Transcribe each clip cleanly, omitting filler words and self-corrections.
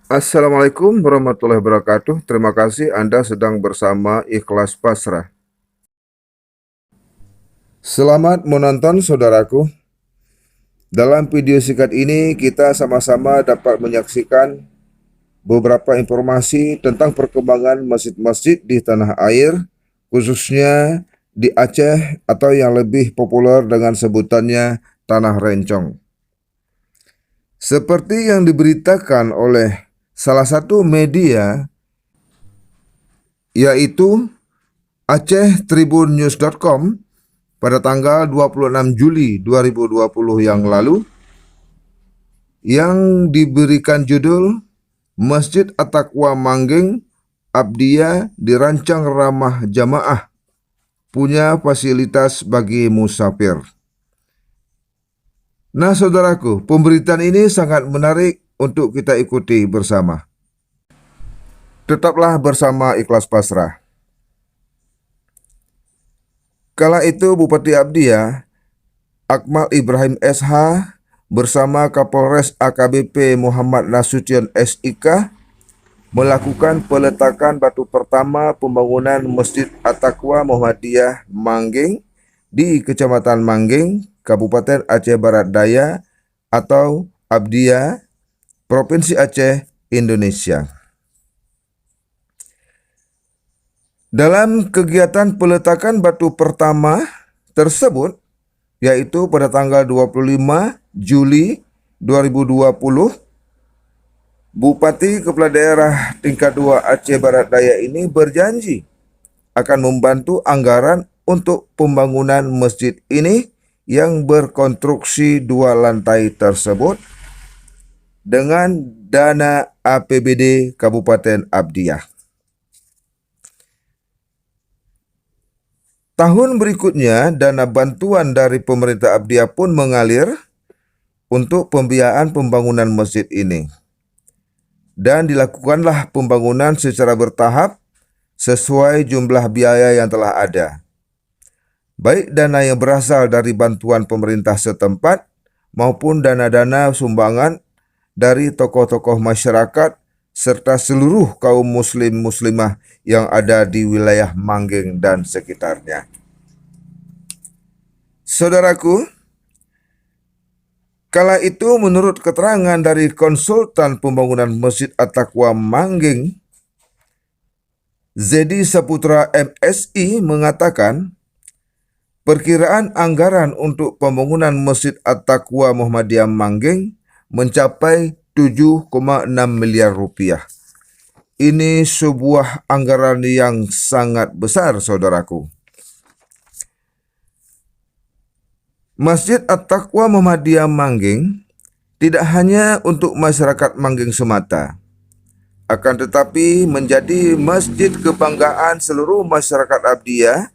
Assalamualaikum warahmatullahi wabarakatuh. Terima kasih Anda sedang bersama Ikhlas Pasrah. Selamat menonton saudaraku. Dalam video singkat ini kita sama-sama dapat menyaksikan beberapa informasi tentang perkembangan masjid-masjid di tanah air, khususnya di Aceh atau yang lebih populer dengan sebutannya Tanah Rencong. Seperti yang diberitakan oleh salah satu media, yaitu AcehTribunNews.com pada tanggal 26 Juli 2020 yang lalu, yang diberikan judul Masjid At-Taqwa Manggeng Abdiyah dirancang ramah jamaah, punya fasilitas bagi musafir. Nah saudaraku, pemberitaan ini sangat menarik untuk kita ikuti bersama. Tetaplah bersama Ikhlas Pasrah. Kala itu Bupati Abdiyah, Akmal Ibrahim SH bersama Kapolres AKBP Muhammad Nasution SIK melakukan peletakan batu pertama pembangunan Masjid At-Taqwa Muhammadiyah Manggeng di Kecamatan Manggeng, Kabupaten Aceh Barat Daya atau Abdiyah, Provinsi Aceh, Indonesia. Dalam kegiatan peletakan batu pertama tersebut, yaitu pada tanggal 25 Juli 2020, Bupati Kepala Daerah tingkat 2 Aceh Barat Daya ini berjanji akan membantu anggaran untuk pembangunan masjid ini yang berkonstruksi 2 lantai tersebut dengan dana APBD Kabupaten Abdiyah. Tahun berikutnya, dana bantuan dari pemerintah Abdiyah pun mengalir untuk pembiayaan pembangunan masjid ini. Dan dilakukanlah pembangunan secara bertahap sesuai jumlah biaya yang telah ada. Baik dana yang berasal dari bantuan pemerintah setempat maupun dana-dana sumbangan dari tokoh-tokoh masyarakat serta seluruh kaum muslim-muslimah yang ada di wilayah Manggeng dan sekitarnya. Saudaraku, kala itu menurut keterangan dari konsultan pembangunan Masjid At-Taqwa Manggeng, Zedi Saputra MSI mengatakan perkiraan anggaran untuk pembangunan Masjid At-Taqwa Muhammadiyah Manggeng mencapai 7,6 miliar rupiah. Ini sebuah anggaran yang sangat besar, saudaraku. Masjid At-Taqwa Muhammadiyah Manggeng tidak hanya untuk masyarakat Manggeng semata, akan tetapi menjadi masjid kebanggaan seluruh masyarakat Abdiyah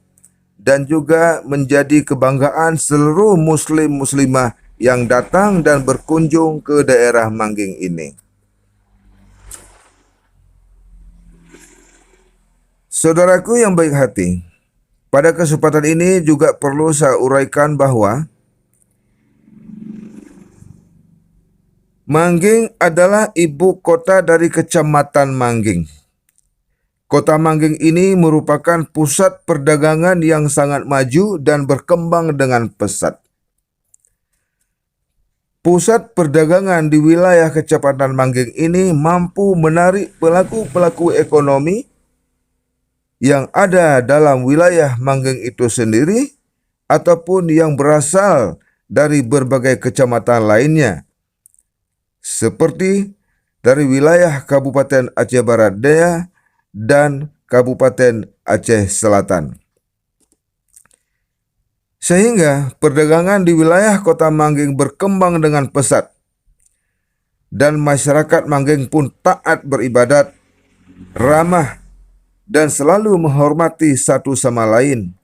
dan juga menjadi kebanggaan seluruh muslim-muslimah yang datang dan berkunjung ke daerah Manggeng ini. Saudaraku yang baik hati, pada kesempatan ini juga perlu saya uraikan bahwa Manggeng adalah ibu kota dari Kecamatan Manggeng. Kota Manggeng ini merupakan pusat perdagangan yang sangat maju dan berkembang dengan pesat. Pusat perdagangan di wilayah Kecamatan Manggeng ini mampu menarik pelaku-pelaku ekonomi yang ada dalam wilayah Manggeng itu sendiri ataupun yang berasal dari berbagai kecamatan lainnya, seperti dari wilayah Kabupaten Aceh Barat Daya dan Kabupaten Aceh Selatan. Sehingga perdagangan di wilayah kota Manggeng berkembang dengan pesat dan masyarakat Manggeng pun taat beribadat, ramah, dan selalu menghormati satu sama lain,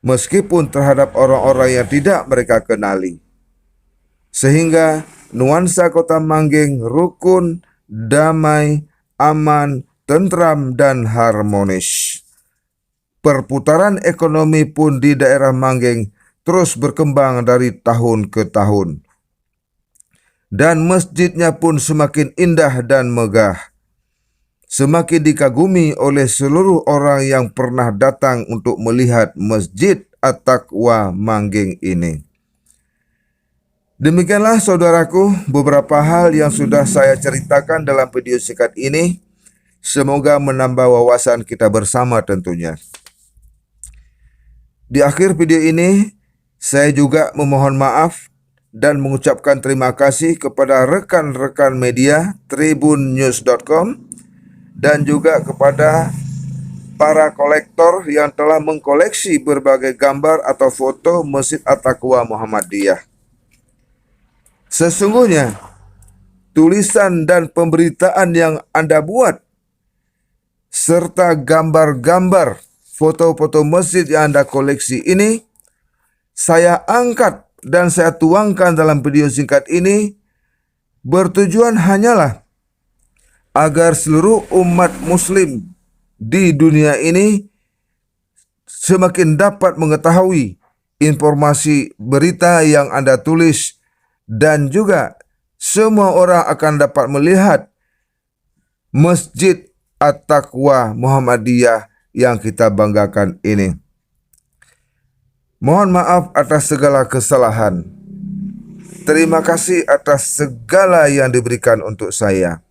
meskipun terhadap orang-orang yang tidak mereka kenali. Sehingga nuansa kota Manggeng rukun, damai, aman, tentram, dan harmonis. Perputaran ekonomi pun di daerah Manggeng terus berkembang dari tahun ke tahun. dan masjidnya pun semakin indah dan megah, semakin dikagumi oleh seluruh orang yang pernah datang untuk melihat Masjid At-Taqwa Mangging ini. Demikianlah saudaraku beberapa hal yang sudah saya ceritakan dalam video singkat ini. Semoga menambah wawasan kita bersama tentunya. Di akhir video ini, saya juga memohon maaf dan mengucapkan terima kasih kepada rekan-rekan media tribunnews.com dan juga kepada para kolektor yang telah mengkoleksi berbagai gambar atau foto Masjid At-Taqwa Muhammadiyah. Sesungguhnya, tulisan dan pemberitaan yang Anda buat serta gambar-gambar foto-foto masjid yang Anda koleksi ini, saya angkat dan saya tuangkan dalam video singkat ini, bertujuan hanyalah agar seluruh umat muslim di dunia ini semakin dapat mengetahui informasi berita yang Anda tulis, dan juga semua orang akan dapat melihat Masjid At-Taqwa Muhammadiyah yang kita banggakan ini. Mohon maaf atas segala kesalahan. Terima kasih atas segala yang diberikan untuk saya.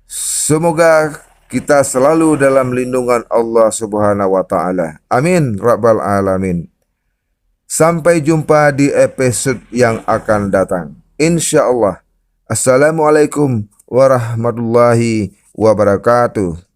Semoga kita selalu dalam lindungan Allah Subhanahu wa taala. Amin rabbal alamin. Sampai jumpa di episode yang akan datang, insyaallah. Assalamualaikum warahmatullahi wabarakatuh.